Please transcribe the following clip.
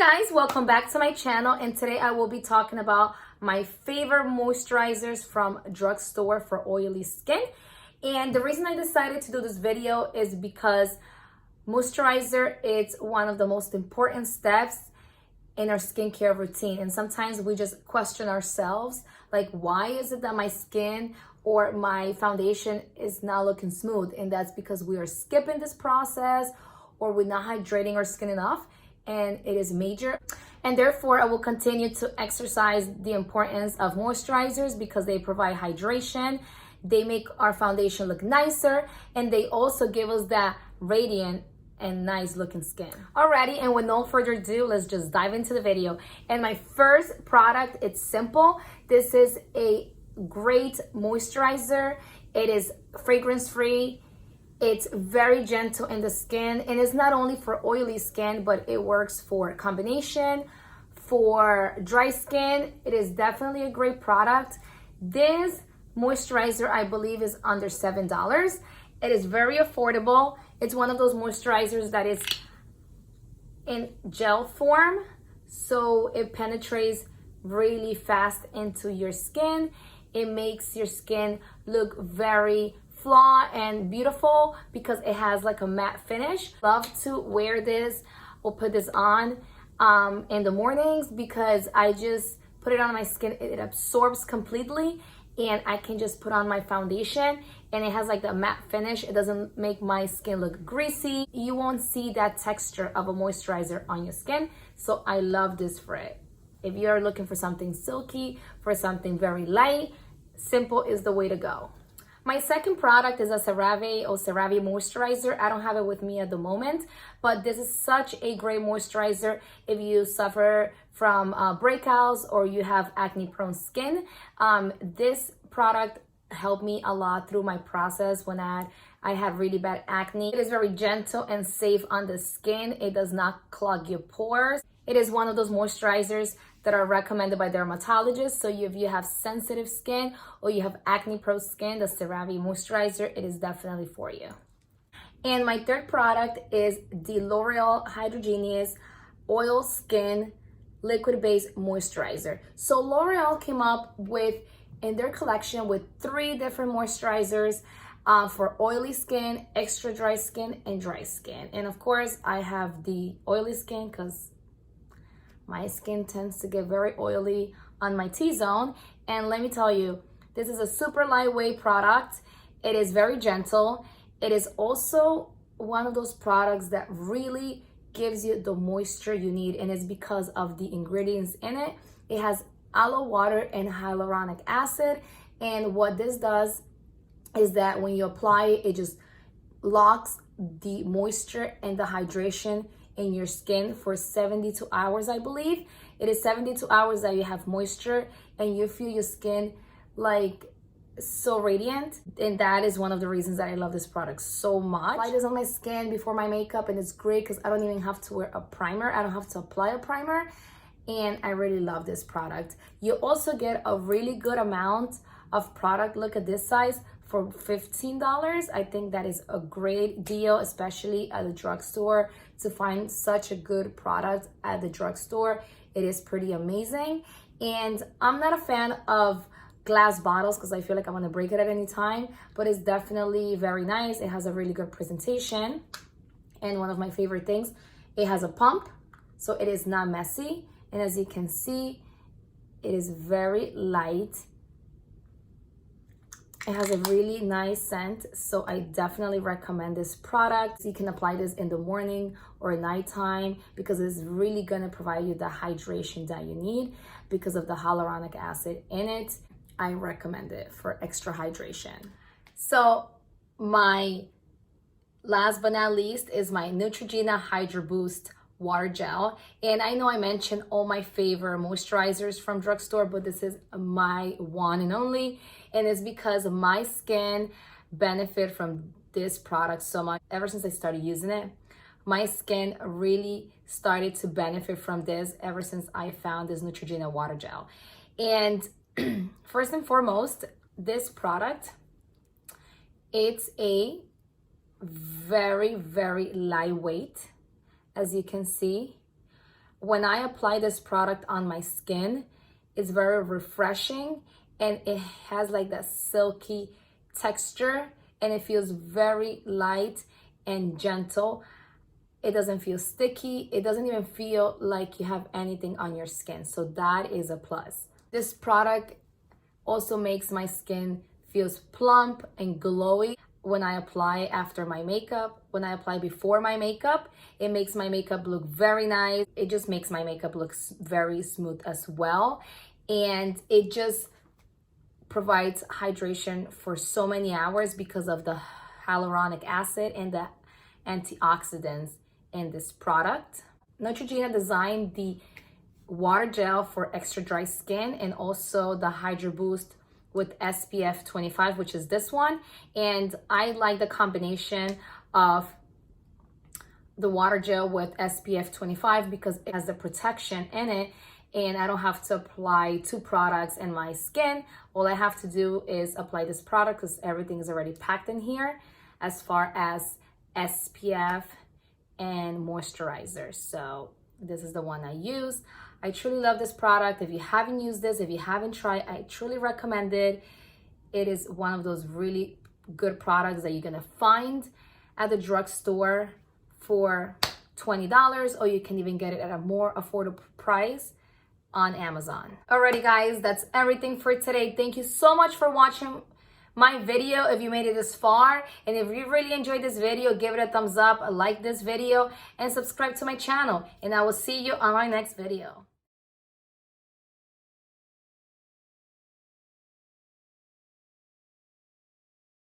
Guys, welcome back to my channel, and today I will be talking about my favorite moisturizers from drugstore for oily skin. And the reason I decided to do this video is because moisturizer is one of the most important steps in our skincare routine, and sometimes we just question ourselves, like, why is it that my skin or my foundation is not looking smooth? And that's because we are skipping this process or we're not hydrating our skin enough, and it is major. And therefore I will continue to exercise the importance of moisturizers because they provide hydration, they make our foundation look nicer, and they also give us that radiant and nice looking skin. Alrighty, and with no further ado, let's just dive into the video. And my first product, it's simple. This is a great moisturizer. It is fragrance free. It's very gentle in the skin, and it's not only for oily skin, but it works for combination, for dry skin. It is definitely a great product. This moisturizer, I believe, is under $7. It is very affordable. It's one of those moisturizers that is in gel form, so it penetrates really fast into your skin. It makes your skin look very flawed and beautiful because it has like a matte finish. Love to wear this or put this on in the mornings because I just put it on my skin. It absorbs completely, and I can just put on my foundation, and it has like the matte finish. It doesn't make my skin look greasy. You won't see that texture of a moisturizer on your skin, so I love this for it. If you're looking for something silky, for something very light, simple is the way to go. My second product is a CeraVe moisturizer. I don't have it with me at the moment, but this is such a great moisturizer if you suffer from breakouts or you have acne prone skin. This product helped me a lot through my process when I had really bad acne. It is very gentle and safe on the skin. It does not clog your pores. It is one of those moisturizers that are recommended by dermatologists. So if you have sensitive skin or you have acne prone skin, the CeraVe moisturizer, it is definitely for you. And my third product is the L'Oreal Hydra Oil Skin Liquid Base Moisturizer. So L'Oreal came up with, in their collection, with 3 different moisturizers for oily skin, extra dry skin, and dry skin. And of course, I have the oily skin because my skin tends to get very oily on my T-zone. And let me tell you, this is a super lightweight product. It is very gentle. It is also one of those products that really gives you the moisture you need, and it's because of the ingredients in it. It has aloe water and hyaluronic acid, and what this does is that when you apply it, it just locks the moisture and the hydration in your skin for 72 hours, I believe. It is 72 hours that you have moisture and you feel your skin like so radiant. And that is one of the reasons that I love this product so much. I apply this on my skin before my makeup, and it's great because I don't even have to wear a primer. I don't have to apply a primer, and I really love this product. You also get a really good amount of product. Look at this size. For $15, I think that is a great deal, especially at the drugstore. To find such a good product at the drugstore, it is pretty amazing. And I'm not a fan of glass bottles because I feel like I'm gonna break it at any time, but it's definitely very nice. It has a really good presentation. And one of my favorite things, it has a pump, so it is not messy. And as you can see, it is very light. It has a really nice scent, so I definitely recommend this product. You can apply this in the morning or nighttime because it's really gonna provide you the hydration that you need because of the hyaluronic acid in it. I recommend it for extra hydration. So my last but not least is my Neutrogena Hydra Boost Water Gel. And I know I mentioned all my favorite moisturizers from drugstore, but this is my one and only. And it's because my skin benefit from this product so much. Ever since I started using it, my skin really started to benefit from this ever since I found this Neutrogena Water Gel. And first and foremost, this product, it's a very, very lightweight, as you can see. When I apply this product on my skin, it's very refreshing and it has like that silky texture and it feels very light and gentle. It doesn't feel sticky. It doesn't even feel like you have anything on your skin. So that is a plus. This product also makes my skin feels plump and glowy when I apply after my makeup. When I apply before my makeup, it makes my makeup look very nice. It just makes my makeup look very smooth as well. And it just provides hydration for so many hours because of the hyaluronic acid and the antioxidants in this product. Neutrogena designed the water gel for extra dry skin and also the Hydra Boost with SPF 25, which is this one. And I like the combination of the water gel with SPF 25 because it has the protection in it and I don't have to apply two products in my skin. All I have to do is apply this product because everything is already packed in here as far as SPF and moisturizer. So this is the one I use. I truly love this product. If you haven't used this, if you haven't tried, I truly recommend it. It is one of those really good products that you're gonna find at the drugstore for $20, or you can even get it at a more affordable price on Amazon. Alrighty guys, that's everything for today. Thank you so much for watching my video. If you made it this far, and if you really enjoyed this video, give it a thumbs up, like this video, and subscribe to my channel. And I will see you on my next video.